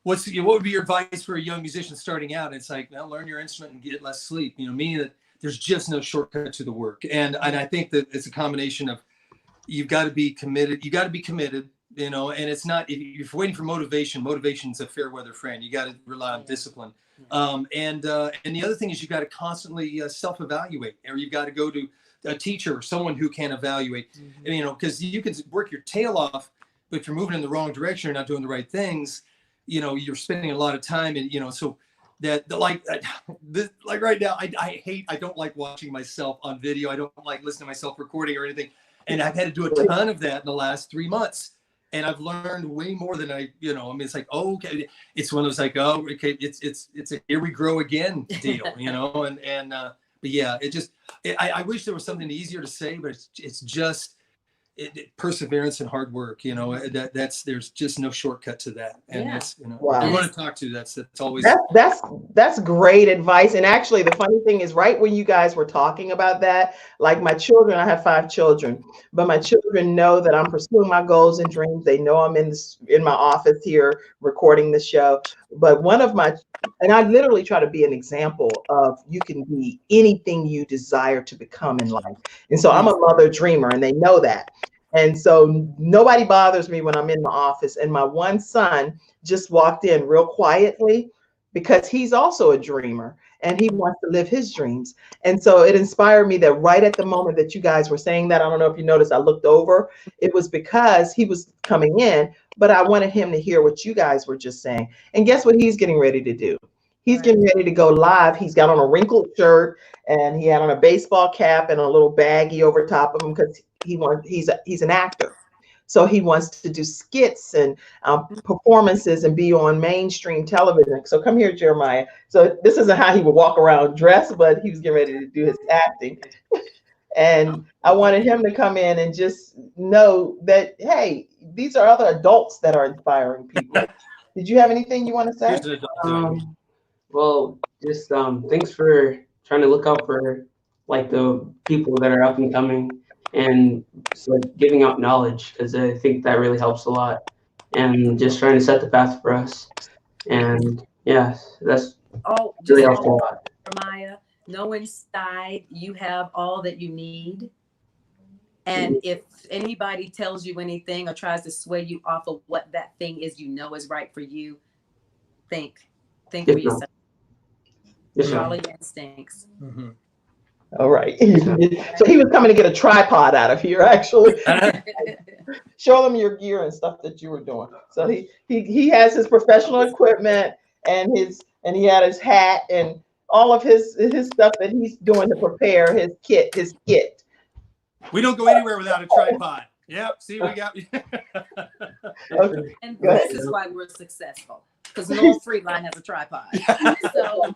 what would be your advice for a young musician starting out? And it's like, well, learn your instrument and get less sleep, you know, meaning that there's just no shortcut to the work. And I think that it's a combination of, you've got to be committed. You know, and it's not, if you're waiting for motivation's a fair weather friend. You got to rely on discipline. And the other thing is you got to constantly self-evaluate, or you've got to go to a teacher or someone who can evaluate, you know, because you can work your tail off, but if you're moving in the wrong direction, you're not doing the right things, you know, you're spending a lot of time and, you know, so that like right now, I don't like watching myself on video. I don't like listening to myself recording or anything. And I've had to do a ton of that in the last 3 months. And I've learned way more than it's like, oh, okay. It's one of those like, oh, okay, it's a here we grow again deal, you know? But yeah, I wish there was something easier to say, but it's just perseverance and hard work, you know, there's just no shortcut to that. And that's, you know, Wow. you want to talk to, that's always. That's great advice. And actually the funny thing is, right when you guys were talking about that, like my children, I have 5 children, but my children know that I'm pursuing my goals and dreams. They know I'm in my office here recording the show. But and I literally try to be an example of you can be anything you desire to become in life. And so I'm a mother dreamer, and they know that. And so nobody bothers me when I'm in my office. And my one son just walked in real quietly because he's also a dreamer and he wants to live his dreams. And so it inspired me that right at the moment that you guys were saying that, I don't know if you noticed, I looked over. It was because he was coming in, but I wanted him to hear what you guys were just saying. And guess what he's getting ready to do? He's getting ready to go live. He's got on a wrinkled shirt and he had on a baseball cap and a little baggie over top of him because he's an actor. So he wants to do skits and performances and be on mainstream television. So come here, Jeremiah. So this isn't how he would walk around dressed, but he was getting ready to do his acting. And I wanted him to come in and just know that, hey, these are other adults that are inspiring people. Did you have anything you want to say? Well, just thanks for trying to look out for like the people that are up and coming and like giving out knowledge, because I think that really helps a lot, and just trying to set the path for us. And yeah, that's really helps a lot. Jeremiah, know inside you have all that you need. And if anybody tells you anything or tries to sway you off of what that thing is you know is right for you, think for yourself. Follow your instincts. All right. So he was coming to get a tripod out of here, actually. Show them your gear and stuff that you were doing. So he has his professional equipment and he had his hat and all of his stuff that he's doing to prepare his kit. We don't go anywhere without a tripod. Yep. See, we got. Okay. And this is why we're successful, because Noel Friedline has a tripod. So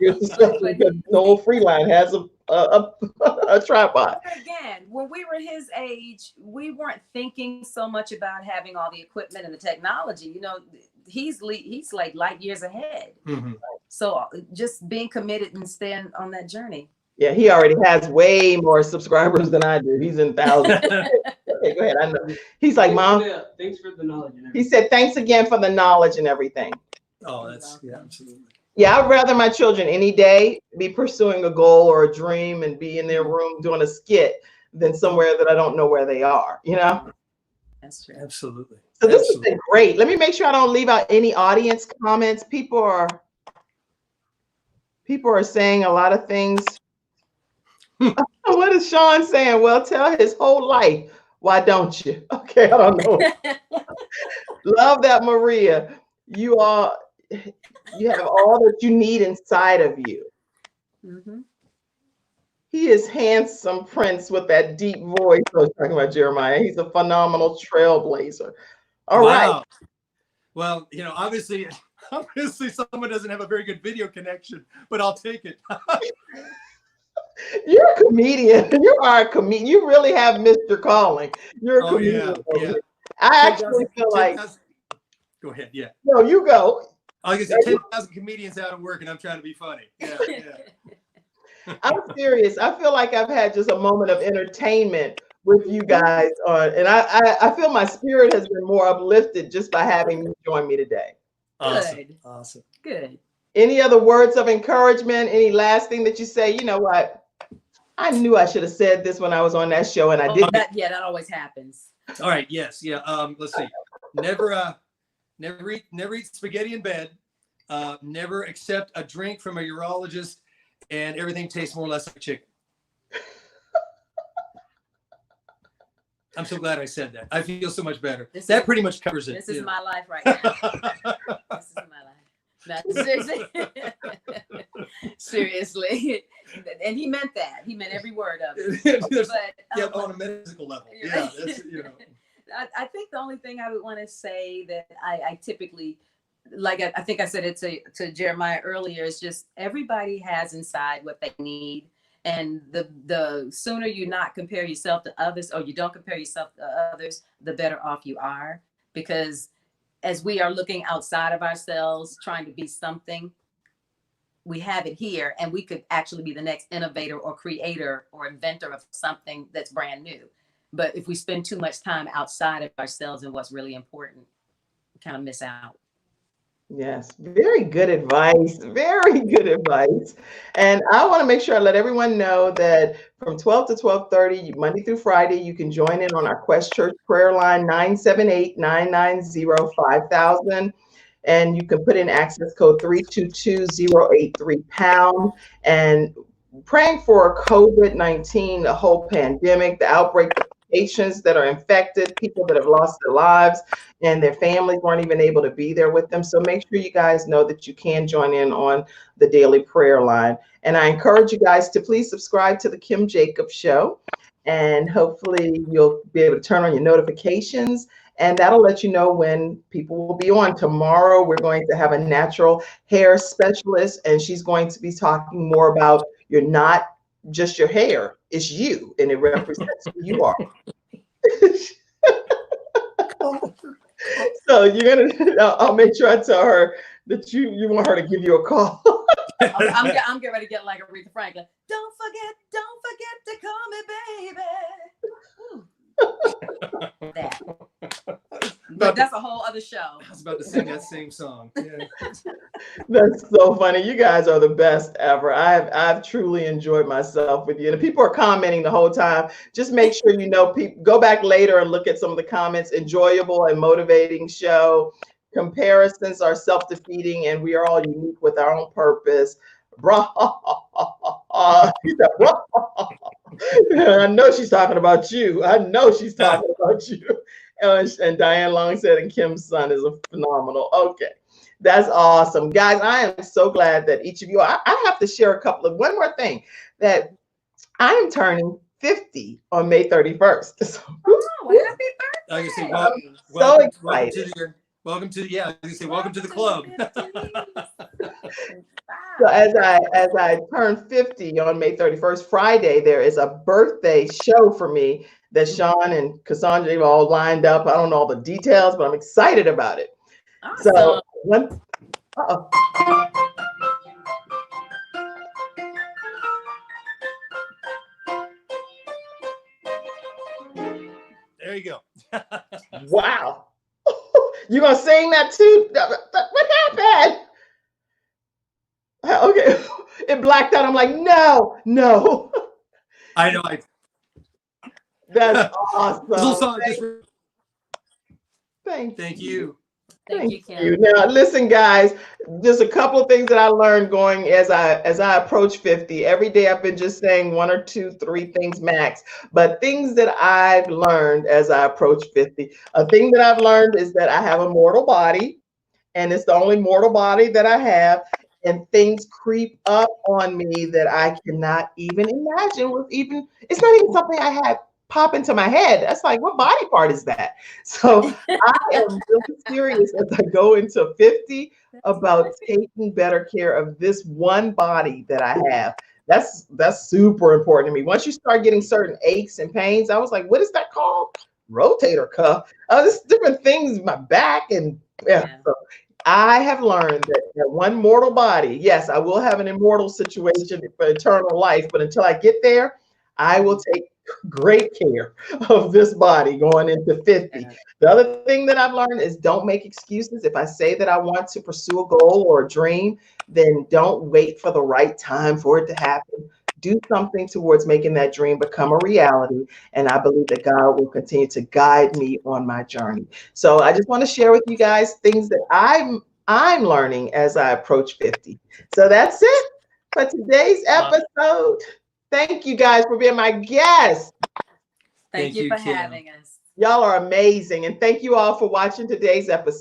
Noel Friedline has a tripod. Again, when we were his age, we weren't thinking so much about having all the equipment and the technology. You know, he's like light years ahead. So just being committed and staying on that journey. Yeah, he already has way more subscribers than I do. He's in thousands. Okay, go ahead. I know. He's like, Mom. Thanks for the knowledge. He said, thanks again for the knowledge and everything. Oh, yeah, absolutely. Yeah, I'd rather my children any day be pursuing a goal or a dream and be in their room doing a skit than somewhere that I don't know where they are, you know? That's true. Absolutely. So this has been great. Let me make sure I don't leave out any audience comments. People are People are saying a lot of things. What is Sean saying? Well, tell his whole life. Why don't you? Okay, I don't know. Love that, Maria. You are, you have all that you need inside of you. Mhm. He is handsome Prince with that deep voice. I was talking about Jeremiah. He's a phenomenal trailblazer. All right. Wow. Well, obviously someone doesn't have a very good video connection, but I'll take it. You're a comedian. You are a comedian. You really have Mr. Calling. You're a Oh, comedian. yeah. I actually feel like, Go ahead. Yeah. no, you go. I was going to say 10,000 comedians out of work and I'm trying to be funny. Yeah. I'm serious. I feel like I've had just a moment of entertainment with you guys on, and I feel my spirit has been more uplifted just by having you join me today. Awesome. Good. Awesome. Good. Any other words of encouragement? Any last thing that you say? You know what? I knew I should have said this when I was on that show, and I didn't. That always happens. All right. Yes. Yeah. Let's see. Never eat spaghetti in bed. Never accept a drink from a urologist, and everything tastes more or less like chicken. I'm so glad I said that. I feel so much better. That pretty much covers it. This is my life right now. This is my life. No, seriously. Seriously. And he meant that. He meant every word of it. Yeah, on a medical level. Yeah, that's, I think the only thing I would want to say that I typically, like I think I said it to Jeremiah earlier, is just everybody has inside what they need. And the sooner you not compare yourself to others, or you don't compare yourself to others, the better off you are. Because as we are looking outside of ourselves, trying to be something, we have it here, and we could actually be the next innovator or creator or inventor of something that's brand new. But if we spend too much time outside of ourselves and what's really important, we kind of miss out. Yes, very good advice. Very good advice. And I want to make sure I let everyone know that from 12 to 12:30, Monday through Friday, you can join in on our Quest Church prayer line, 978-990-5000. And you can put in access code 322083#. And praying for COVID-19, the whole pandemic, the outbreak, the patients that are infected, people that have lost their lives, and their families weren't even able to be there with them. So make sure you guys know that you can join in on the daily prayer line. And I encourage you guys to please subscribe to the Kim Jacobs Show. And hopefully you'll be able to turn on your notifications, and that'll let you know when people will be on. Tomorrow, we're going to have a natural hair specialist, and she's going to be talking more about you're not just your hair, it's you, and it represents who you are. So I'll make sure I tell her that you want her to give you a call. I'm getting ready to get like Aretha Franklin. Don't forget to call me baby. That. But that's a whole other show. I was about to sing that same song. Yeah. That's so funny. You guys are the best ever. I've truly enjoyed myself with you. And people are commenting the whole time. Just make sure you know, people go back later and look at some of the comments. Enjoyable and motivating show. Comparisons are self-defeating, and we are all unique with our own purpose. I know she's talking about you. I know she's talking about you. And Diane Long said, and Kim's son is a phenomenal. Okay, that's awesome. Guys, I am so glad that each of you, I have to share one more thing, that I am turning 50 on May 31st. So, Happy birthday. Like I say, so excited. Welcome to the club. So as I turn 50 on May 31st, Friday, there is a birthday show for me that Sean and Cassandra have all lined up. I don't know all the details, but I'm excited about it. Awesome. So There you go. Wow. You gonna sing that too? What happened? Okay, it blacked out. I'm like, no. I know. That's awesome. This little song Thank you. Thank you. Thank you, Kim. Now, listen, guys, just a couple of things that I learned going as I approach 50. Every day I've been just saying 1 or 2, 3 things max, but things that I've learned as I approach 50. A thing that I've learned is that I have a mortal body, and it's the only mortal body that I have. And things creep up on me that I cannot even imagine it's not even something I had pop into my head. That's like, what body part is that? So I am really serious as I go into 50 about taking better care of this one body that I have. That's super important to me. Once you start getting certain aches and pains, I was like, what is that called? Rotator cuff. There's different things, my back, and yeah. So I have learned that one mortal body, yes, I will have an immortal situation for eternal life, but until I get there, I will take great care of this body going into 50. The other thing that I've learned is don't make excuses. If I say that I want to pursue a goal or a dream, then don't wait for the right time for it to happen. Do something towards making that dream become a reality. And I believe that God will continue to guide me on my journey. So I just want to share with you guys things that I'm learning as I approach 50. So that's it for today's episode. Thank you guys for being my guests. Thank you for Kim. having us. Y'all are amazing. And thank you all for watching today's episode.